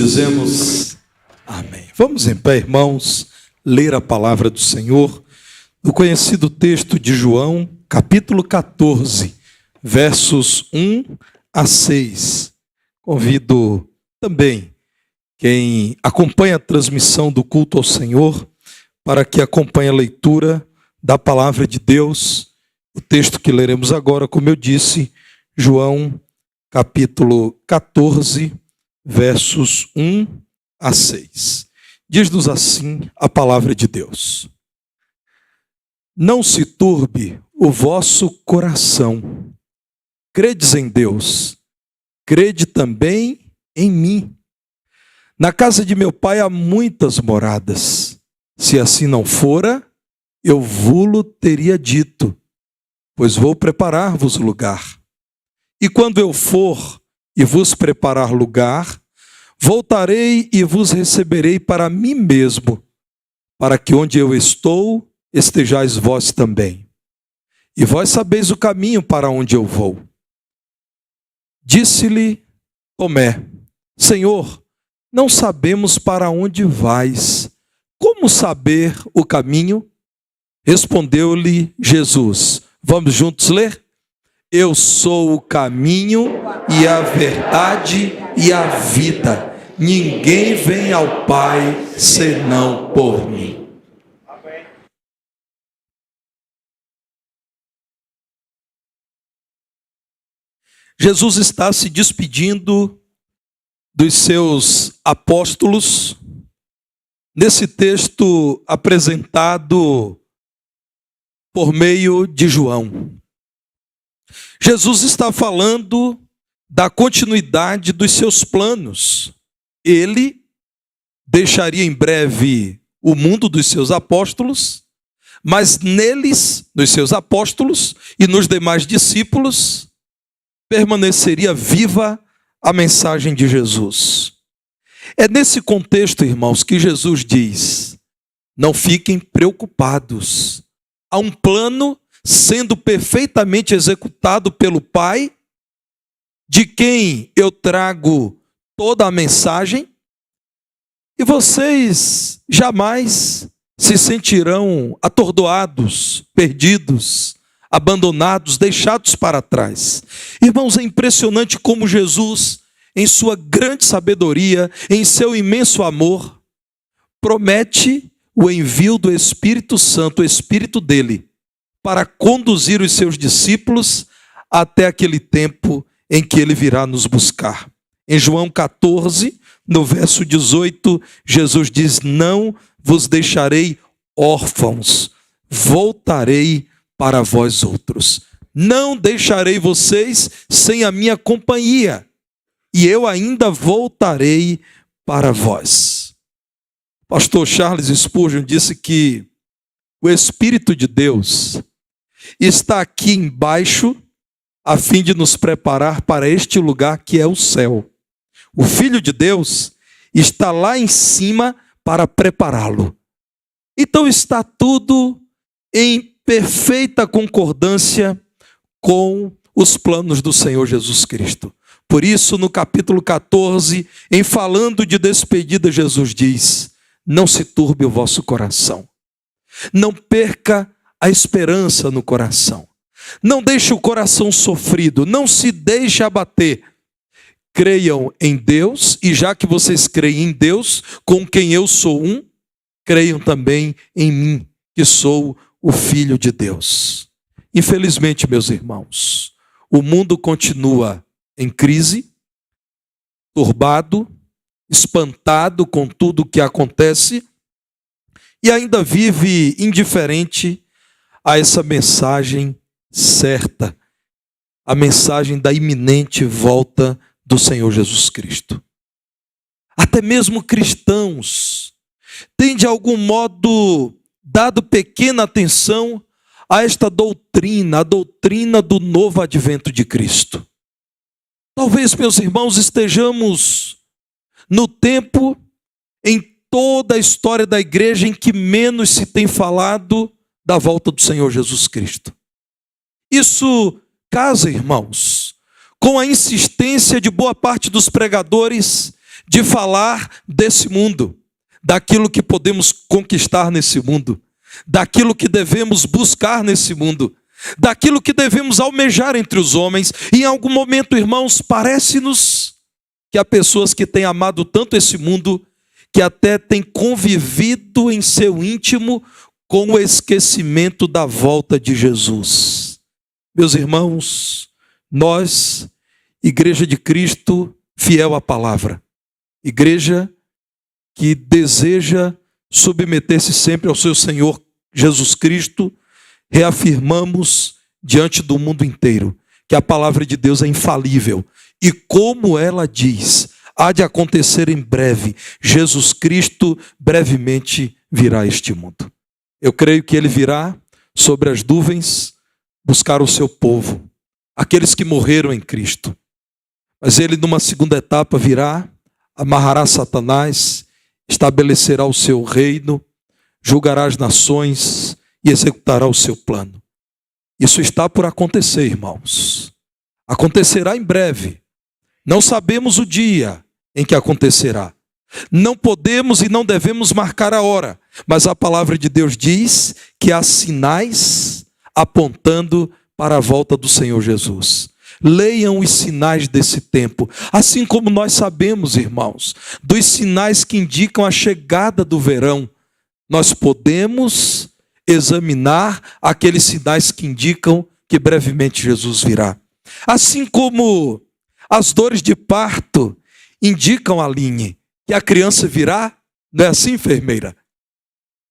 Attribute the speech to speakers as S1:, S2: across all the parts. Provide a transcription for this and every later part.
S1: dizemos amém. Vamos em pé, irmãos, ler a palavra do Senhor no conhecido texto de João, capítulo 14, versos 1 a 6. Convido também quem acompanha a transmissão do culto ao Senhor para que acompanhe a leitura da palavra de Deus. O texto que leremos agora, como eu disse, João, capítulo 14, versos 1 a 6. Diz-nos assim a palavra de Deus: Não se turbe o vosso coração. Credes em Deus, crede também em mim. Na casa de meu pai há muitas moradas. Se assim não fora, eu vulo teria dito, pois vou preparar-vos lugar. E quando eu for e vos preparar lugar, voltarei e vos receberei para mim mesmo, para que onde eu estou, estejais vós também. E vós sabeis o caminho para onde eu vou. Disse-lhe Tomé: Senhor, não sabemos para onde vais. Como saber o caminho? Respondeu-lhe Jesus. Vamos juntos ler? Eu sou o caminho e a verdade e a vida. Ninguém vem ao Pai senão por mim. Amém. Jesus está se despedindo dos seus apóstolos nesse texto apresentado por meio de João. Jesus está falando da continuidade dos seus planos. Ele deixaria em breve o mundo dos seus apóstolos, mas neles, nos seus apóstolos e nos demais discípulos, permaneceria viva a mensagem de Jesus. É nesse contexto, irmãos, que Jesus diz: não fiquem preocupados. Há um plano sendo perfeitamente executado pelo Pai, de quem eu trago toda a mensagem, e vocês jamais se sentirão atordoados, perdidos, abandonados, deixados para trás. Irmãos, é impressionante como Jesus, em sua grande sabedoria, em seu imenso amor, promete o envio do Espírito Santo, o Espírito dele, para conduzir os seus discípulos até aquele tempo em que ele virá nos buscar. Em João 14, no verso 18, Jesus diz: não vos deixarei órfãos, voltarei para vós outros. Não deixarei vocês sem a minha companhia, e eu ainda voltarei para vós. Pastor Charles Spurgeon disse que o Espírito de Deus está aqui embaixo a fim de nos preparar para este lugar que é o céu. O Filho de Deus está lá em cima para prepará-lo. Então está tudo em perfeita concordância com os planos do Senhor Jesus Cristo. Por isso, no capítulo 14, em falando de despedida, Jesus diz: não se turbe o vosso coração. Não perca a esperança no coração. Não deixe o coração sofrido. Não se deixe abater. Creiam em Deus, e já que vocês creem em Deus, com quem eu sou um, creiam também em mim, que sou o Filho de Deus. Infelizmente, meus irmãos, o mundo continua em crise, turbado, espantado com tudo o que acontece, e ainda vive indiferente a essa mensagem certa, a mensagem da iminente volta do Senhor Jesus Cristo. Até mesmo cristãos têm de algum modo dado pequena atenção a esta doutrina, a doutrina do novo advento de Cristo. Talvez, meus irmãos, estejamos no tempo, em toda a história da igreja, em que menos se tem falado da volta do Senhor Jesus Cristo. Isso casa, irmãos, com a insistência de boa parte dos pregadores de falar desse mundo, daquilo que podemos conquistar nesse mundo, daquilo que devemos buscar nesse mundo, daquilo que devemos almejar entre os homens. E em algum momento, irmãos, parece-nos que há pessoas que têm amado tanto esse mundo, que até têm convivido em seu íntimo com o esquecimento da volta de Jesus. Meus irmãos, nós, Igreja de Cristo, fiel à palavra, igreja que deseja submeter-se sempre ao seu Senhor Jesus Cristo, reafirmamos diante do mundo inteiro que a palavra de Deus é infalível. E como ela diz, há de acontecer em breve. Jesus Cristo brevemente virá a este mundo. Eu creio que ele virá sobre as nuvens buscar o seu povo, aqueles que morreram em Cristo. Mas ele, numa segunda etapa, virá, amarrará Satanás, estabelecerá o seu reino, julgará as nações e executará o seu plano. Isso está por acontecer, irmãos. Acontecerá em breve. Não sabemos o dia em que acontecerá. Não podemos e não devemos marcar a hora, mas a palavra de Deus diz que há sinais apontando para a volta do Senhor Jesus. Leiam os sinais desse tempo, assim como nós sabemos, irmãos, dos sinais que indicam a chegada do verão. Nós podemos examinar aqueles sinais que indicam que brevemente Jesus virá. Assim como as dores de parto indicam, Aline, que a criança virá, não é assim, enfermeira?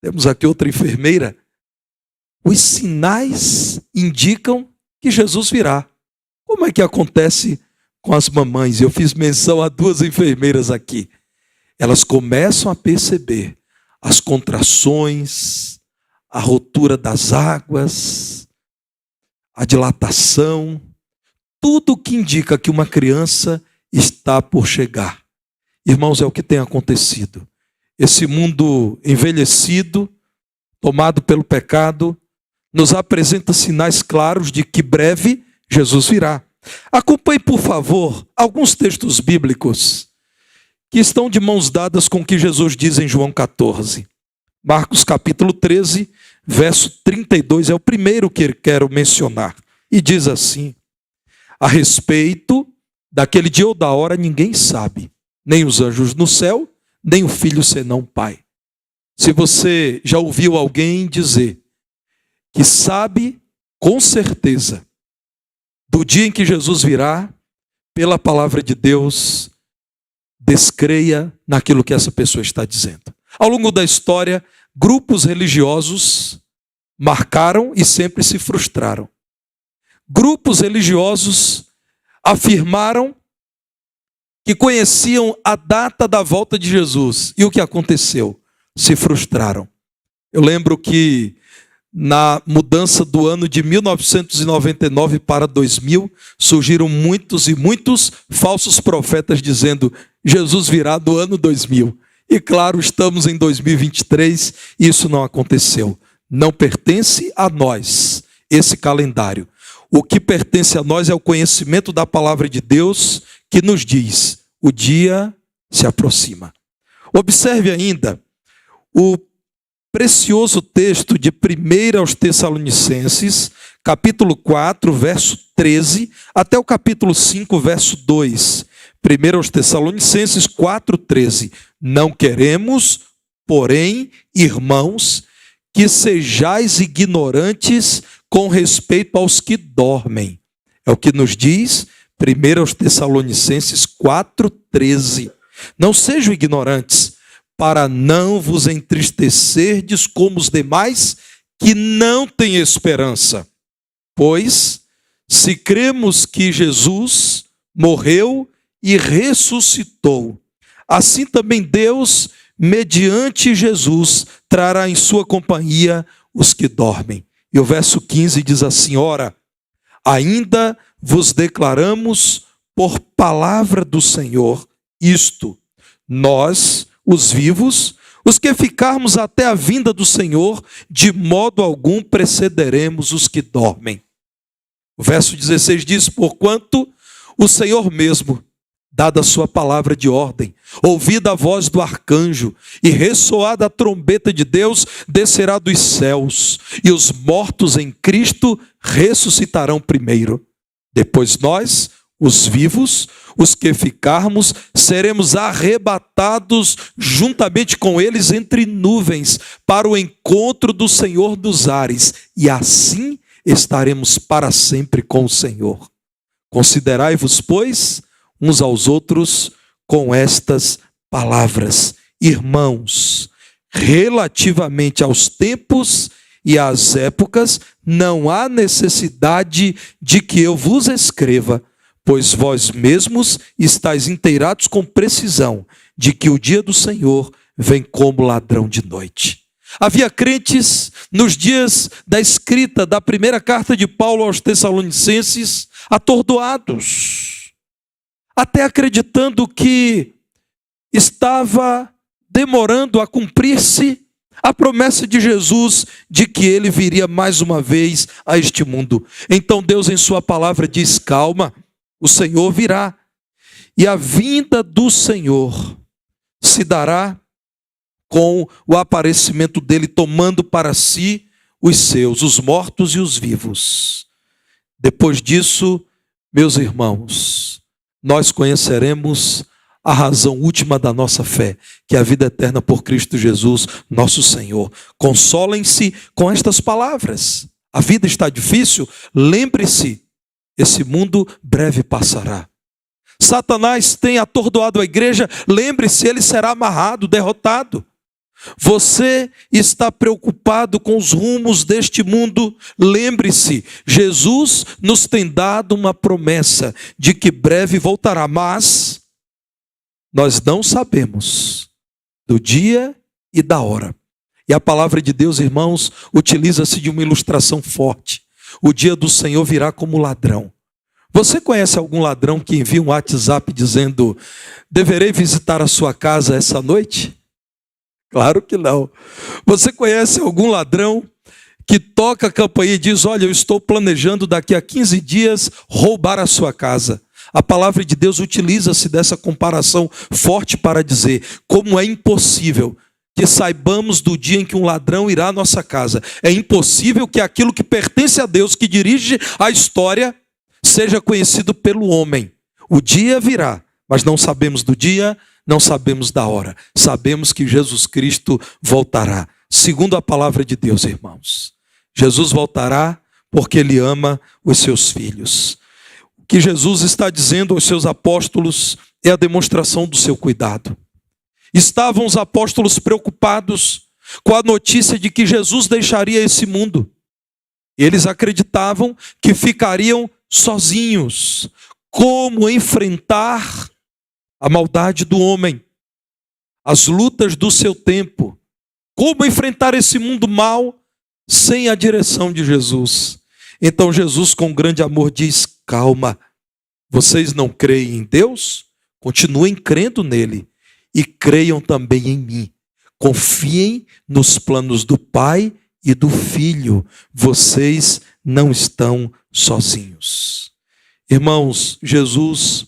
S1: Temos aqui outra enfermeira. Os sinais indicam que Jesus virá. Como é que acontece com as mamães? Eu fiz menção a 2 enfermeiras aqui. Elas começam a perceber as contrações, a rotura das águas, a dilatação, tudo que indica que uma criança está por chegar. Irmãos, é o que tem acontecido. Esse mundo envelhecido, tomado pelo pecado, nos apresenta sinais claros de que breve Jesus virá. Acompanhe, por favor, alguns textos bíblicos que estão de mãos dadas com o que Jesus diz em João 14. Marcos capítulo 13, verso 32, é o primeiro que quero mencionar. E diz assim: a respeito daquele dia ou da hora ninguém sabe, nem os anjos no céu, nem o Filho senão o Pai. Se você já ouviu alguém dizer que sabe com certeza do dia em que Jesus virá, pela palavra de Deus, descreia naquilo que essa pessoa está dizendo. Ao longo da história, grupos religiosos marcaram e sempre se frustraram. Grupos religiosos afirmaram que conheciam a data da volta de Jesus. E o que aconteceu? Se frustraram. Eu lembro que na mudança do ano de 1999 para 2000, surgiram muitos e muitos falsos profetas dizendo: Jesus virá no ano 2000. E claro, estamos em 2023 e isso não aconteceu. Não pertence a nós esse calendário. O que pertence a nós é o conhecimento da palavra de Deus, que nos diz: o dia se aproxima. Observe ainda o precioso texto de 1 aos Tessalonicenses, capítulo 4, verso 13, até o capítulo 5, verso 2. 1 aos Tessalonicenses 4, 13. Não queremos, porém, irmãos, que sejais ignorantes com respeito aos que dormem. É o que nos diz 1 aos Tessalonicenses 4, 13. Não sejam ignorantes, para não vos entristecerdes como os demais que não têm esperança. Pois, se cremos que Jesus morreu e ressuscitou, assim também Deus, mediante Jesus, trará em sua companhia os que dormem. E o verso 15 diz assim: ora, ainda vos declaramos por palavra do Senhor isto: nós, os vivos, os que ficarmos até a vinda do Senhor, de modo algum precederemos os que dormem. O verso 16 diz: porquanto o Senhor mesmo, dada a sua palavra de ordem, ouvida a voz do arcanjo e ressoada a trombeta de Deus, descerá dos céus, e os mortos em Cristo ressuscitarão primeiro. Depois nós, os vivos, os que ficarmos, seremos arrebatados juntamente com eles entre nuvens, para o encontro do Senhor dos ares, e assim estaremos para sempre com o Senhor. Considerai-vos, pois, uns aos outros com estas palavras. Irmãos, relativamente aos tempos e às épocas, não há necessidade de que eu vos escreva, pois vós mesmos estáis inteirados com precisão de que o dia do Senhor vem como ladrão de noite. Havia crentes nos dias da escrita da primeira carta de Paulo aos Tessalonicenses atordoados, até acreditando que estava demorando a cumprir-se a promessa de Jesus de que ele viria mais uma vez a este mundo. Então Deus em sua palavra diz: calma, o Senhor virá, e a vinda do Senhor se dará com o aparecimento dele, tomando para si os seus, os mortos e os vivos. Depois disso, meus irmãos, nós conheceremos a razão última da nossa fé, que é a vida eterna por Cristo Jesus, nosso Senhor. Consolem-se com estas palavras. A vida está difícil? Lembre-se, esse mundo breve passará. Satanás tem atordoado a igreja? Lembre-se, ele será amarrado, derrotado. Você está preocupado com os rumos deste mundo? Lembre-se, Jesus nos tem dado uma promessa de que breve voltará, mas nós não sabemos do dia e da hora. E a palavra de Deus, irmãos, utiliza-se de uma ilustração forte. O dia do Senhor virá como ladrão. Você conhece algum ladrão que envia um WhatsApp dizendo: deverei visitar a sua casa essa noite? Claro que não. Você conhece algum ladrão que toca a campainha e diz: olha, eu estou planejando daqui a 15 dias roubar a sua casa? A palavra de Deus utiliza-se dessa comparação forte para dizer como é impossível que saibamos do dia em que um ladrão irá à nossa casa. É impossível que aquilo que pertence a Deus, que dirige a história, seja conhecido pelo homem. O dia virá, mas não sabemos do dia, não sabemos da hora. Sabemos que Jesus Cristo voltará. Segundo a palavra de Deus, irmãos, Jesus voltará porque Ele ama os seus filhos. O que Jesus está dizendo aos seus apóstolos é a demonstração do seu cuidado. Estavam os apóstolos preocupados com a notícia de que Jesus deixaria esse mundo. Eles acreditavam que ficariam sozinhos. Como enfrentar a maldade do homem, as lutas do seu tempo? Como enfrentar esse mundo mau sem a direção de Jesus? Então Jesus, com grande amor, diz: calma, vocês não creem em Deus? Continuem crendo nele e creiam também em mim. Confiem nos planos do Pai e do Filho. Vocês não estão sozinhos. Irmãos, Jesus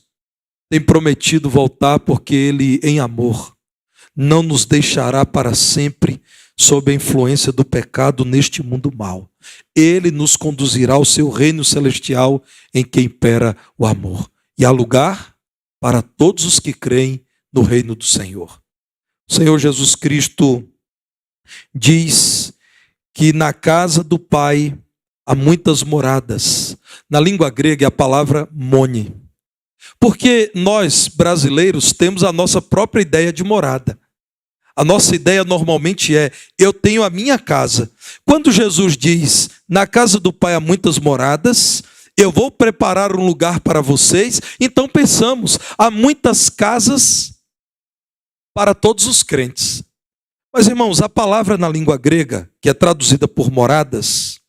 S1: tem prometido voltar porque Ele, em amor, não nos deixará para sempre sob a influência do pecado neste mundo mau. Ele nos conduzirá ao seu reino celestial em que impera o amor. E há lugar para todos os que creem no reino do Senhor. O Senhor Jesus Cristo diz que na casa do Pai há muitas moradas. Na língua grega é a palavra mone. Porque nós, brasileiros, temos a nossa própria ideia de morada. A nossa ideia normalmente é: eu tenho a minha casa. Quando Jesus diz, na casa do Pai há muitas moradas, eu vou preparar um lugar para vocês, então pensamos, há muitas casas para todos os crentes. Mas, irmãos, a palavra na língua grega, que é traduzida por moradas,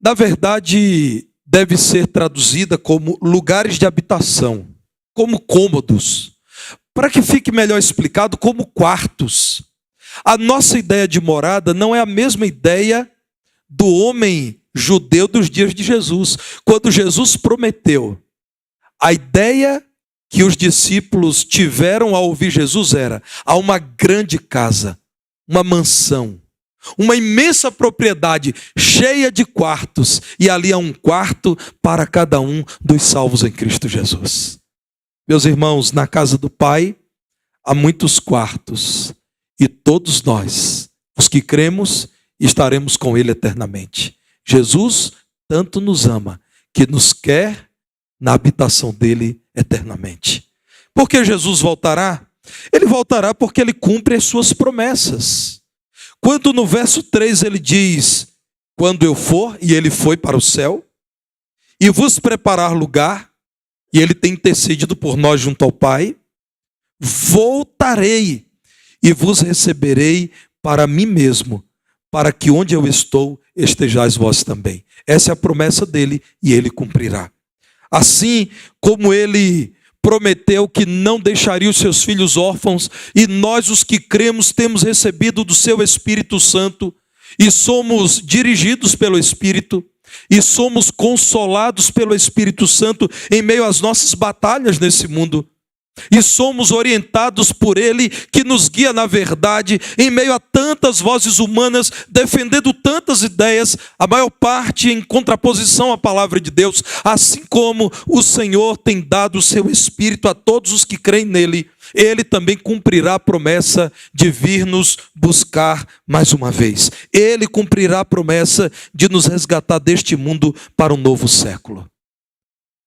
S1: na verdade, deve ser traduzida como lugares de habitação, como cômodos. Para que fique melhor explicado, como quartos. A nossa ideia de morada não é a mesma ideia do homem judeu dos dias de Jesus. Quando Jesus prometeu, a ideia que os discípulos tiveram ao ouvir Jesus era: há uma grande casa, uma mansão, uma imensa propriedade cheia de quartos, e ali há um quarto para cada um dos salvos em Cristo Jesus. Meus irmãos, na casa do Pai há muitos quartos, e todos nós, os que cremos, estaremos com Ele eternamente. Jesus tanto nos ama, que nos quer na habitação dele eternamente. Por que Jesus voltará? Ele voltará porque ele cumpre as suas promessas. Quando no verso 3 ele diz: quando eu for, e ele foi para o céu, e vos preparar lugar, e ele tem intercedido por nós junto ao Pai, voltarei e vos receberei para mim mesmo, para que onde eu estou, estejais vós também. Essa é a promessa dele e ele cumprirá. Assim como ele prometeu que não deixaria os seus filhos órfãos, e nós os que cremos temos recebido do seu Espírito Santo, e somos dirigidos pelo Espírito, e somos consolados pelo Espírito Santo em meio às nossas batalhas nesse mundo. E somos orientados por Ele, que nos guia na verdade, em meio a tantas vozes humanas, defendendo tantas ideias, a maior parte em contraposição à palavra de Deus. Assim como o Senhor tem dado o seu Espírito a todos os que creem nele, Ele também cumprirá a promessa de vir nos buscar mais uma vez. Ele cumprirá a promessa de nos resgatar deste mundo para um novo século.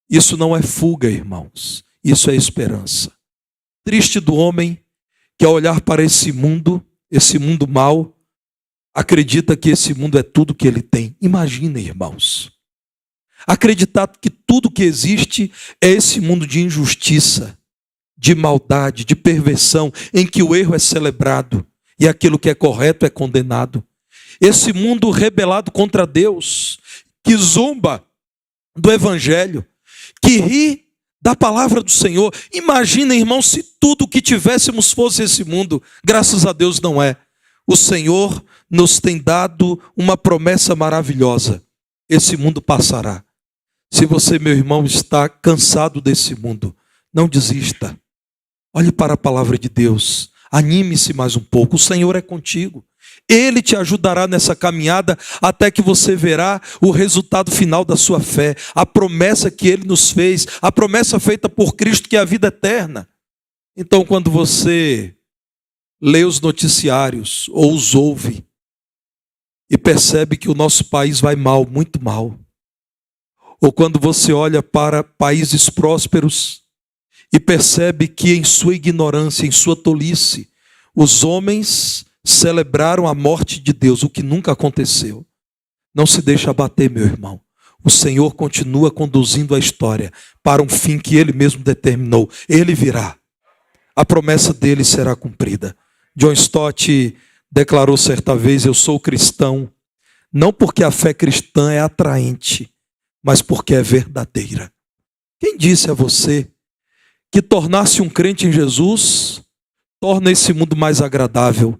S1: Isso não é fuga, irmãos. Isso é esperança. Triste do homem que, ao olhar para esse mundo mau, acredita que esse mundo é tudo que ele tem. Imaginem, irmãos, acreditar que tudo que existe é esse mundo de injustiça, de maldade, de perversão, em que o erro é celebrado e aquilo que é correto é condenado. Esse mundo rebelado contra Deus, que zomba do Evangelho, que ri da palavra do Senhor. Imagina, irmão, se tudo o que tivéssemos fosse esse mundo. Graças a Deus não é. O Senhor nos tem dado uma promessa maravilhosa. Esse mundo passará. Se você, meu irmão, está cansado desse mundo, não desista. Olhe para a palavra de Deus. Anime-se mais um pouco. O Senhor é contigo. Ele te ajudará nessa caminhada até que você verá o resultado final da sua fé, a promessa que Ele nos fez, a promessa feita por Cristo, que é a vida eterna. Então, quando você lê os noticiários ou os ouve e percebe que o nosso país vai mal, muito mal, ou quando você olha para países prósperos e percebe que em sua ignorância, em sua tolice, os homens celebraram a morte de Deus, o que nunca aconteceu. Não se deixe abater, meu irmão. O Senhor continua conduzindo a história para um fim que Ele mesmo determinou. Ele virá. A promessa dele será cumprida. John Stott declarou certa vez: eu sou cristão, não porque a fé cristã é atraente, mas porque é verdadeira. Quem disse a você que tornar-se um crente em Jesus torna esse mundo mais agradável?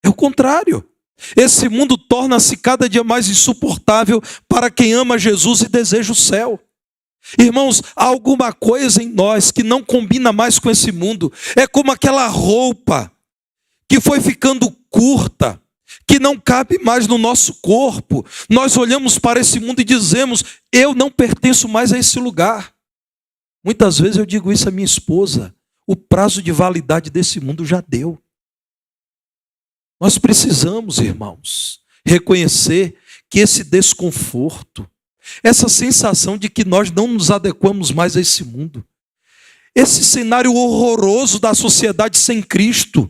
S1: É o contrário. Esse mundo torna-se cada dia mais insuportável para quem ama Jesus e deseja o céu. Irmãos, há alguma coisa em nós que não combina mais com esse mundo. É como aquela roupa que foi ficando curta, que não cabe mais no nosso corpo. Nós olhamos para esse mundo e dizemos: eu não pertenço mais a esse lugar. Muitas vezes eu digo isso à minha esposa: o prazo de validade desse mundo já deu. Nós precisamos, irmãos, reconhecer que esse desconforto, essa sensação de que nós não nos adequamos mais a esse mundo, esse cenário horroroso da sociedade sem Cristo,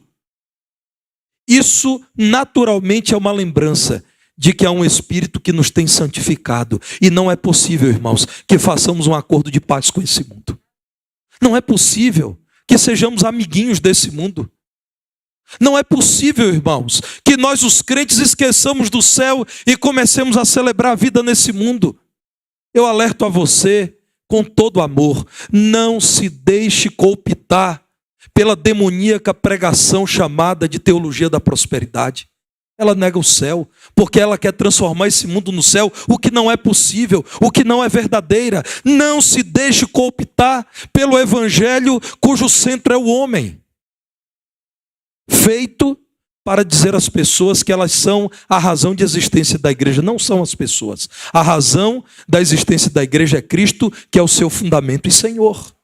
S1: isso naturalmente é uma lembrança de que há um Espírito que nos tem santificado. E não é possível, irmãos, que façamos um acordo de paz com esse mundo. Não é possível que sejamos amiguinhos desse mundo. Não é possível, irmãos, que nós os crentes esqueçamos do céu e comecemos a celebrar a vida nesse mundo. Eu alerto a você com todo amor: não se deixe cooptar pela demoníaca pregação chamada de teologia da prosperidade. Ela nega o céu, porque ela quer transformar esse mundo no céu, o que não é possível, o que não é verdadeira. Não se deixe cooptar pelo evangelho cujo centro é o homem, feito para dizer às pessoas que elas são a razão de existência da igreja. Não são as pessoas. A razão da existência da igreja é Cristo, que é o seu fundamento e Senhor.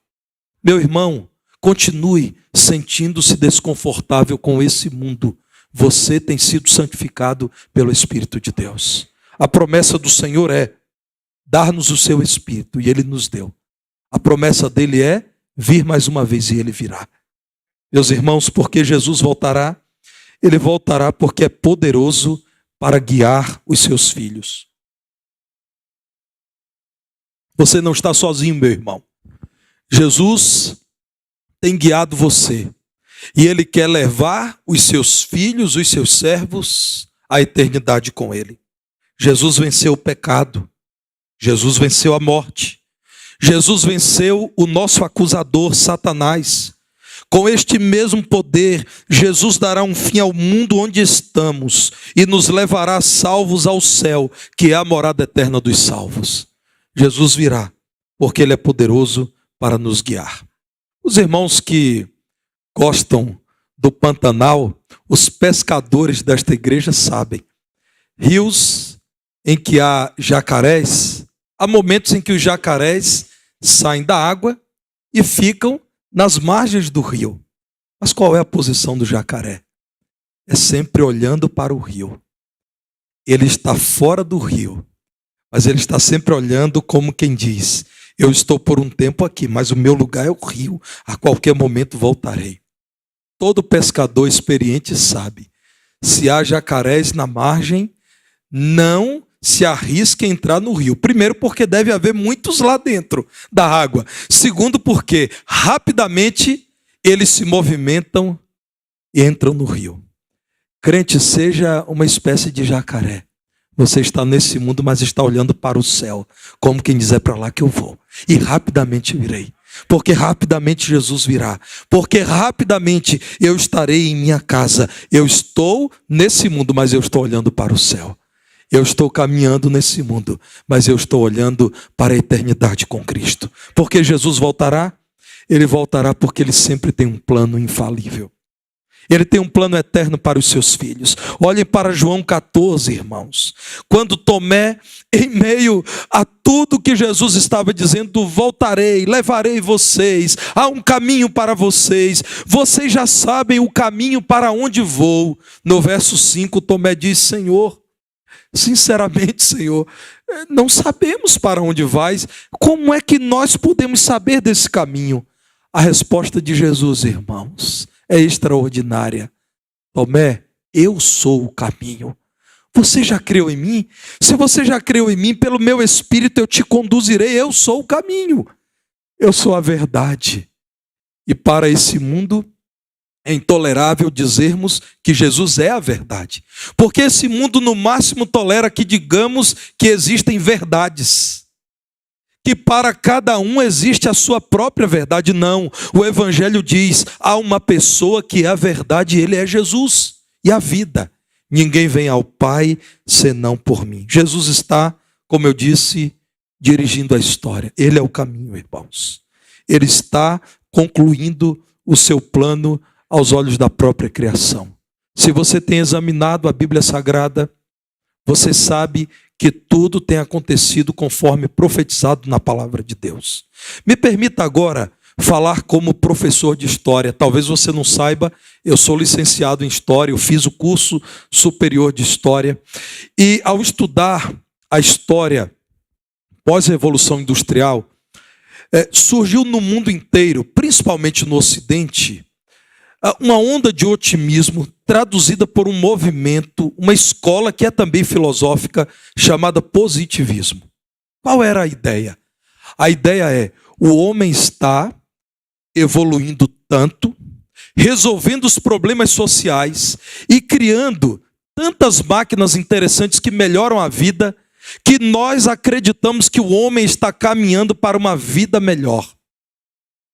S1: Meu irmão, continue sentindo-se desconfortável com esse mundo. Você tem sido santificado pelo Espírito de Deus. A promessa do Senhor é dar-nos o seu Espírito, e Ele nos deu. A promessa dele é vir mais uma vez, e Ele virá. Meus irmãos, porque Jesus voltará? Ele voltará porque é poderoso para guiar os seus filhos. Você não está sozinho, meu irmão. Jesus tem guiado você. E Ele quer levar os seus filhos, os seus servos, à eternidade com Ele. Jesus venceu o pecado. Jesus venceu a morte. Jesus venceu o nosso acusador, Satanás. Com este mesmo poder, Jesus dará um fim ao mundo onde estamos e nos levará salvos ao céu, que é a morada eterna dos salvos. Jesus virá, porque Ele é poderoso para nos guiar. Os irmãos que gostam do Pantanal, os pescadores desta igreja sabem. Rios em que há jacarés, há momentos em que os jacarés saem da água e ficam nas margens do rio. Mas qual é a posição do jacaré? É sempre olhando para o rio. Ele está fora do rio, mas ele está sempre olhando como quem diz: eu estou por um tempo aqui, mas o meu lugar é o rio, a qualquer momento voltarei. Todo pescador experiente sabe, se há jacarés na margem, não se arrisca a entrar no rio. Primeiro, porque deve haver muitos lá dentro da água. Segundo, porque rapidamente eles se movimentam e entram no rio. Crente, seja uma espécie de jacaré. Você está nesse mundo, mas está olhando para o céu, como quem diz: é para lá que eu vou. E rapidamente virei. Porque rapidamente Jesus virá. Porque rapidamente eu estarei em minha casa. Eu estou nesse mundo, mas eu estou olhando para o céu. Eu estou caminhando nesse mundo, mas eu estou olhando para a eternidade com Cristo. Porque Jesus voltará? Ele voltará porque Ele sempre tem um plano infalível. Ele tem um plano eterno para os seus filhos. Olhem para João 14, irmãos. Quando Tomé, em meio a tudo que Jesus estava dizendo: voltarei, levarei vocês, há um caminho para vocês, vocês já sabem o caminho para onde vou. No verso 5, Tomé diz: Senhor, sinceramente, Senhor, não sabemos para onde vais. Como é que nós podemos saber desse caminho? A resposta de Jesus, irmãos, é extraordinária. Tomé, eu sou o caminho. Você já creu em mim? Se você já creu em mim, pelo meu Espírito eu te conduzirei. Eu sou o caminho. Eu sou a verdade. E para esse mundo é intolerável dizermos que Jesus é a verdade. Porque esse mundo no máximo tolera que digamos que existem verdades. Que para cada um existe a sua própria verdade. Não, o Evangelho diz: há uma pessoa que é a verdade, Ele é Jesus, e a vida. Ninguém vem ao Pai senão por mim. Jesus está, como eu disse, dirigindo a história. Ele é o caminho, irmãos. Ele está concluindo o seu plano aos olhos da própria criação. Se você tem examinado a Bíblia Sagrada, você sabe que tudo tem acontecido conforme profetizado na palavra de Deus. Me permita agora falar como professor de história. Talvez você não saiba, eu sou licenciado em história, eu fiz o curso superior de história. E ao estudar a história pós-revolução industrial, surgiu no mundo inteiro, principalmente no Ocidente, uma onda de otimismo traduzida por um movimento, uma escola que é também filosófica, chamada positivismo. Qual era a ideia? A ideia é: o homem está evoluindo tanto, resolvendo os problemas sociais e criando tantas máquinas interessantes que melhoram a vida, que nós acreditamos que o homem está caminhando para uma vida melhor.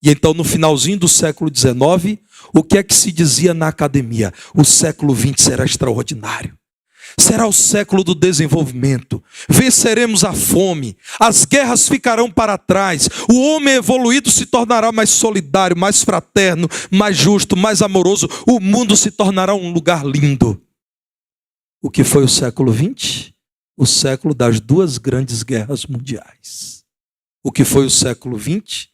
S1: E então, no finalzinho do século XIX, o que é que se dizia na academia? O século XX será extraordinário. Será o século do desenvolvimento. Venceremos a fome. As guerras ficarão para trás. O homem evoluído se tornará mais solidário, mais fraterno, mais justo, mais amoroso. O mundo se tornará um lugar lindo. O que foi o século XX? O século das duas grandes guerras mundiais. O que foi o século XX?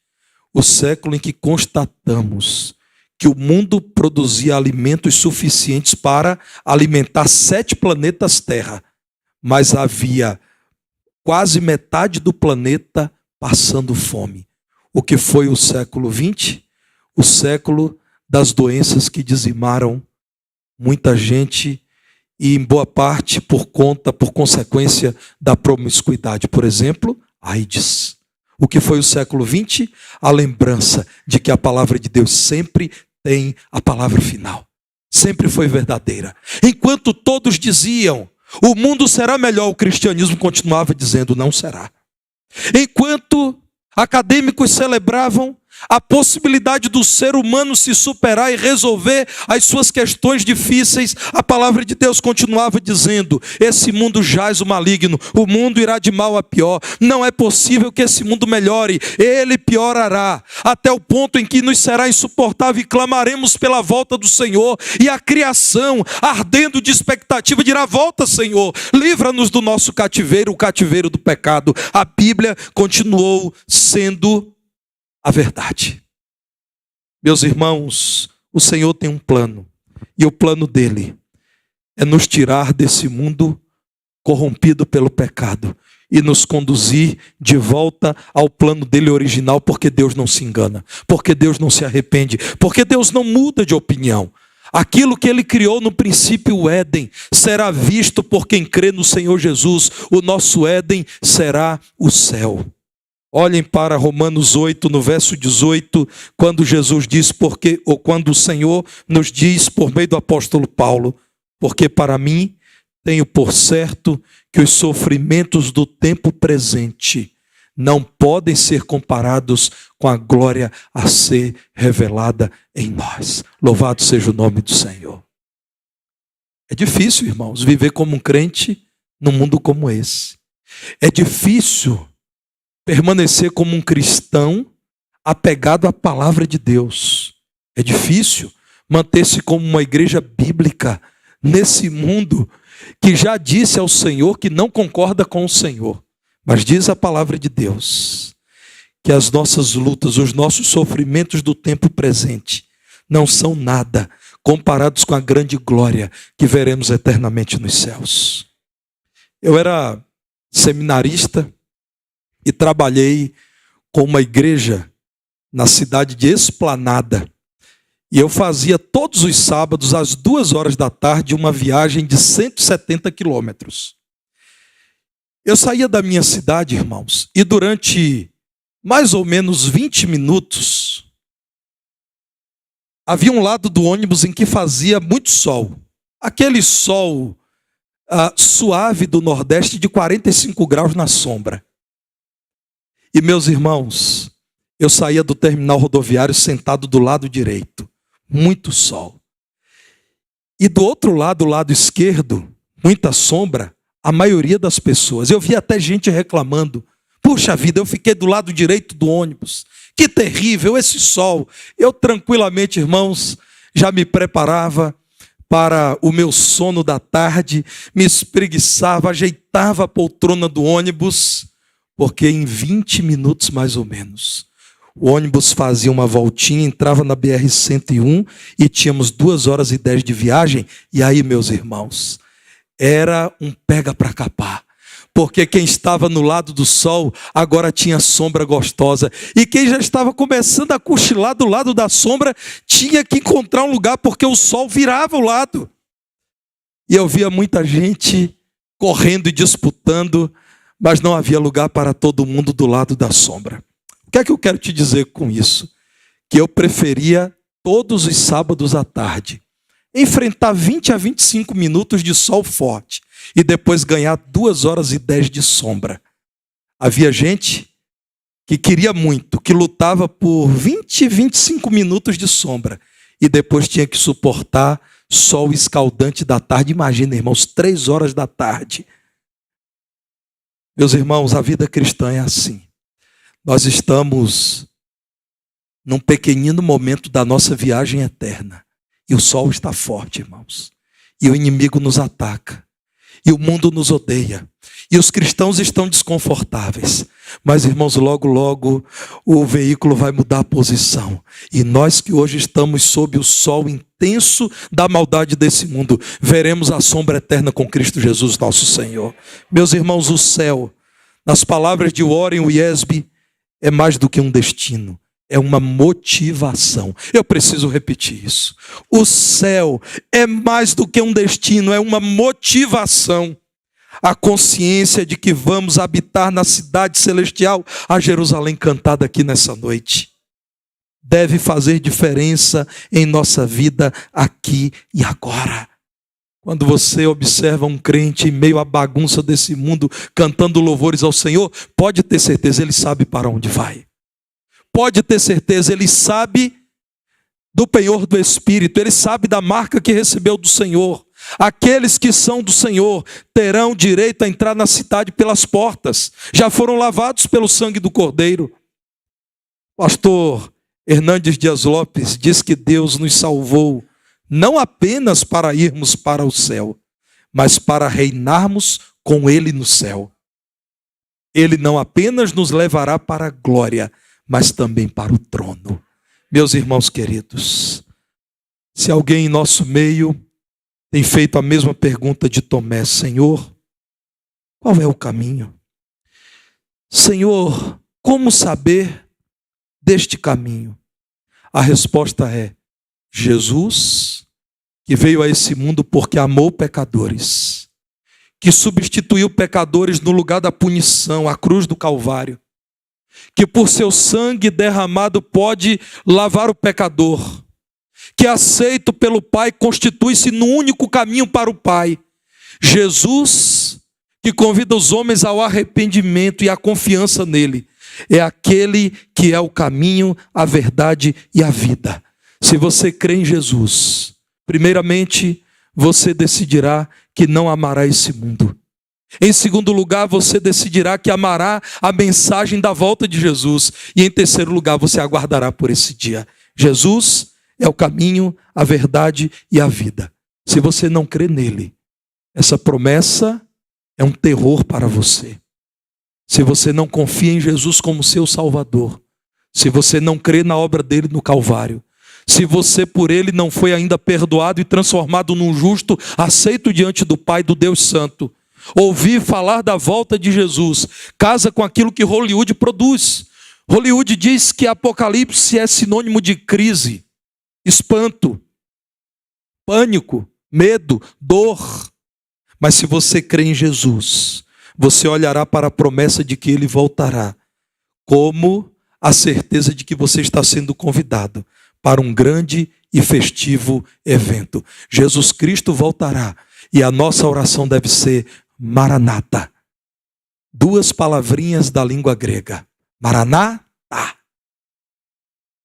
S1: O século em que constatamos que o mundo produzia alimentos suficientes para alimentar 7 planetas Terra, mas havia quase metade do planeta passando fome. O que foi o século XX? O século das doenças que dizimaram muita gente e em boa parte por consequência da promiscuidade. Por exemplo, AIDS. O que foi o século XX? A lembrança de que a palavra de Deus sempre tem a palavra final. Sempre foi verdadeira. Enquanto todos diziam, o mundo será melhor, o cristianismo continuava dizendo, não será. Enquanto acadêmicos celebravam a possibilidade do ser humano se superar e resolver as suas questões difíceis, a palavra de Deus continuava dizendo, esse mundo jaz o maligno, o mundo irá de mal a pior, não é possível que esse mundo melhore, ele piorará, até o ponto em que nos será insuportável e clamaremos pela volta do Senhor, e a criação, ardendo de expectativa, dirá, volta Senhor, livra-nos do nosso cativeiro, o cativeiro do pecado. A Bíblia continuou sendo a verdade. Meus irmãos, o Senhor tem um plano, e o plano dele é nos tirar desse mundo corrompido pelo pecado e nos conduzir de volta ao plano dele original, porque Deus não se engana, porque Deus não se arrepende, porque Deus não muda de opinião. Aquilo que ele criou no princípio, o Éden, será visto por quem crê no Senhor Jesus. O nosso Éden será o céu. Olhem para Romanos 8, no verso 18, quando Jesus diz, ou quando o Senhor nos diz por meio do apóstolo Paulo, porque para mim tenho por certo que os sofrimentos do tempo presente não podem ser comparados com a glória a ser revelada em nós. Louvado seja o nome do Senhor. É difícil, irmãos, viver como um crente num mundo como esse. É difícil permanecer como um cristão apegado à palavra de Deus. É difícil manter-se como uma igreja bíblica nesse mundo que já disse ao Senhor que não concorda com o Senhor. Mas diz a palavra de Deus que as nossas lutas, os nossos sofrimentos do tempo presente não são nada comparados com a grande glória que veremos eternamente nos céus. Eu era seminarista e trabalhei com uma igreja na cidade de Esplanada. E eu fazia todos os sábados, às 2h da tarde, uma viagem de 170 quilômetros. Eu saía da minha cidade, irmãos, e durante mais ou menos 20 minutos, havia um lado do ônibus em que fazia muito sol. Aquele sol suave do Nordeste de 45 graus na sombra. E meus irmãos, eu saía do terminal rodoviário sentado do lado direito, muito sol. E do outro lado, o lado esquerdo, muita sombra, a maioria das pessoas. Eu vi até gente reclamando, puxa vida, eu fiquei do lado direito do ônibus, que terrível esse sol. Eu tranquilamente, irmãos, já me preparava para o meu sono da tarde, me espreguiçava, ajeitava a poltrona do ônibus, porque em 20 minutos mais ou menos, o ônibus fazia uma voltinha, entrava na BR-101 e tínhamos 2h10 de viagem. E aí, meus irmãos, era um pega para capar. Porque quem estava no lado do sol agora tinha sombra gostosa. E quem já estava começando a cochilar do lado da sombra tinha que encontrar um lugar porque o sol virava o lado. E eu via muita gente correndo e disputando, mas não havia lugar para todo mundo do lado da sombra. O que é que eu quero te dizer com isso? Que eu preferia todos os sábados à tarde enfrentar 20 a 25 minutos de sol forte e depois ganhar 2h10 de sombra. Havia gente que queria muito, que lutava por 20, 25 minutos de sombra e depois tinha que suportar sol escaldante da tarde. Imagina, irmãos, 3 horas da tarde. Meus irmãos, a vida cristã é assim. Nós estamos num pequenino momento da nossa viagem eterna. E o sol está forte, irmãos. E o inimigo nos ataca. E o mundo nos odeia. E os cristãos estão desconfortáveis. Mas, irmãos, logo, logo o veículo vai mudar a posição. E nós que hoje estamos sob o sol intenso da maldade desse mundo, veremos a sombra eterna com Cristo Jesus, nosso Senhor. Meus irmãos, o céu, nas palavras de Warren Wiersbe, é mais do que um destino. É uma motivação. Eu preciso repetir isso. O céu é mais do que um destino, é uma motivação. A consciência de que vamos habitar na cidade celestial, a Jerusalém cantada aqui nessa noite, deve fazer diferença em nossa vida aqui e agora. Quando você observa um crente em meio à bagunça desse mundo, cantando louvores ao Senhor, pode ter certeza, ele sabe para onde vai. Pode ter certeza, ele sabe do penhor do Espírito, ele sabe da marca que recebeu do Senhor. Aqueles que são do Senhor terão direito a entrar na cidade pelas portas. Já foram lavados pelo sangue do Cordeiro. Pastor Hernandes Dias Lopes diz que Deus nos salvou não apenas para irmos para o céu, mas para reinarmos com Ele no céu. Ele não apenas nos levará para a glória, mas também para o trono. Meus irmãos queridos, se alguém em nosso meio tem feito a mesma pergunta de Tomé: Senhor, qual é o caminho? Senhor, como saber deste caminho? A resposta é: Jesus, que veio a esse mundo porque amou pecadores, que substituiu pecadores no lugar da punição, a cruz do Calvário, que por seu sangue derramado pode lavar o pecador, que aceito pelo Pai constitui-se no único caminho para o Pai. Jesus, que convida os homens ao arrependimento e à confiança nele, é aquele que é o caminho, a verdade e a vida. Se você crê em Jesus, primeiramente, você decidirá que não amará esse mundo. Em segundo lugar, você decidirá que amará a mensagem da volta de Jesus. E em terceiro lugar, você aguardará por esse dia. Jesus é o caminho, a verdade e a vida. Se você não crê nele, essa promessa é um terror para você. Se você não confia em Jesus como seu Salvador, se você não crê na obra dele no Calvário, se você por ele não foi ainda perdoado e transformado num justo, aceito diante do Pai, do Deus Santo, ouvir falar da volta de Jesus casa com aquilo que Hollywood produz. Hollywood diz que Apocalipse é sinônimo de crise, espanto, pânico, medo, dor. Mas se você crê em Jesus, você olhará para a promessa de que ele voltará, como a certeza de que você está sendo convidado para um grande e festivo evento. Jesus Cristo voltará e a nossa oração deve ser Maranata. 2 palavrinhas da língua grega. Maranata.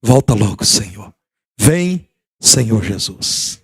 S1: Volta logo, Senhor. Vem, Senhor Jesus.